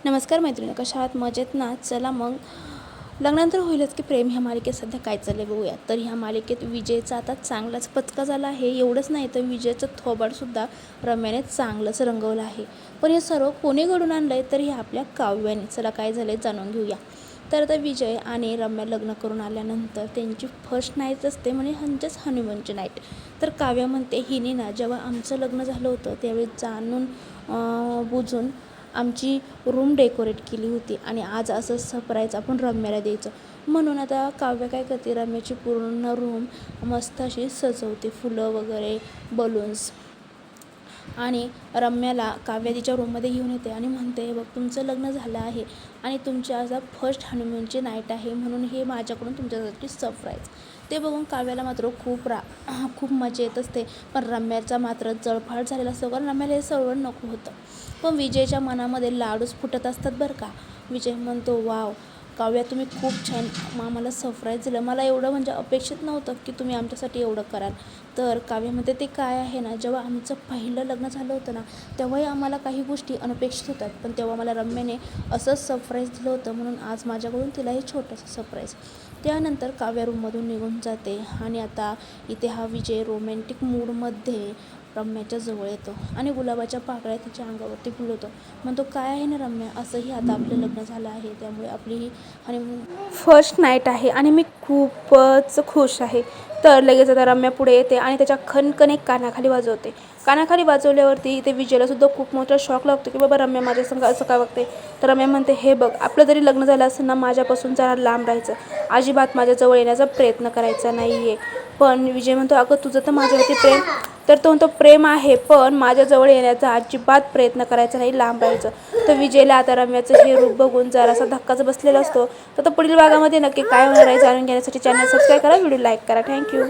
नमस्कार मैत्रिणी, कशा आहात? मजेत ना? चला मग लग्नानंतर होईलच की प्रेम ह्या मालिकेत सध्या काय चाललंय बघूया. तर ह्या मालिकेत विजयचा आता चांगलाच पचका झाला आहे. एवढंच नाही तर विजयचं थोबाडसुद्धा रम्याने चांगलंच रंगवलं आहे. पण हे सर्व कोणी घडून आणलं आहे? तर हे आपल्या काव्याने. चला काय झालं जाणून घेऊया. तर आता विजय आणि रम्या लग्न करून आल्यानंतर त्यांची फर्स्ट नाईट असते, म्हणजे ह्यांच्याच हनीमूनची नाईट. तर काव्या म्हणते, हिने ना जेव्हा आमचं लग्न झालं होतं त्यावेळी जाणून बुजून आमची रूम डेकोरेट केली होती आणि आज असं सरप्राईज आपण रम्याला द्यायचं. म्हणून आता काव्य काय करते, रम्याची पूर्ण रूम मस्त अशी सजवते, फुलं वगैरे, बलून्स. आणि रम्याला काव्या तिच्या रूममध्ये घेऊन येते आणि म्हणते, बघ तुमचं लग्न झालं आहे आणि तुमची आज फर्स्ट हनीमूनची नाईट आहे, म्हणून हे माझ्याकडून तुमच्यासाठी सरप्राईज. ते बघून काव्याला मात्र खूप मजा येत असते. पण रम्याचा मात्र जळफाट झालेला असतो, कारण रम्याला हे सर्व नको होतं. पण विजयच्या मनामध्ये लाडूच फुटत असतात बरं का. विजय म्हणतो, वाव काव्या, तुम्ही खूप छान आम्हाला सरप्राईज दिलं. मला एवढं म्हणजे अपेक्षित नव्हतं की तुम्ही आमच्यासाठी एवढं कराल. तर काव्यामध्ये ते काय आहे ना, जेव्हा आमचं पहिलं लग्न झालं होतं ना, तेव्हाही आम्हाला काही गोष्टी अनपेक्षित होतात, पण तेव्हा मला रम्याने असंच सरप्राईज दिलं होतं, म्हणून आज माझ्याकडून तिला हे छोटंसं सरप्राईज. त्यानंतर काव्या रूममधून निघून जाते आणि आता इथे हा विजय रोमॅन्टिक मूडमध्ये रम्याच्या जवळ येतो आणि गुलाबाच्या पाकळ्या तिच्या अंगावरती फुलवतो. म्हणतो, काय आहे ना रम्या, असंही आता आपलं लग्न झालं आहे, त्यामुळे आपली ही हनीमून फर्स्ट नाईट आहे आणि मी खूपच खुश आहे. तर लगेच आता रम्या पुढे येते आणि त्याच्या खणखण एक कानाखाली वाजवते. कानाखाली वाजवल्यावरती इथे विजयलासुद्धा खूप मोठा शॉक लागतो की बाबा रम्या माझ्या संग असं का वागते. तर रम्या म्हणते, हे बघ, आपलं जरी लग्न झालं असं ना, माझ्यापासून जरा लांब राहायचं, अजिबात माझ्याजवळ येण्याचा प्रयत्न करायचा नाही आहे. पण विजय म्हणतो, अगं तुझं तर माझ्यावरती प्रेम, तर तो म्हणतो प्रेम आहे, पण माझ्याजवळ येण्याचा अजिबात प्रयत्न करायचा नाही, लांब राहायचं. तर विजयला आता रम्याचं हे रूप बघून जरासा धक्काच बसलेला असतो. तर पुढील भागामध्ये नक्की काय होणार आहे जाणून घेण्यासाठी चॅनल सबस्क्राईब करा, व्हिडिओ लाईक करा. थँक्यू.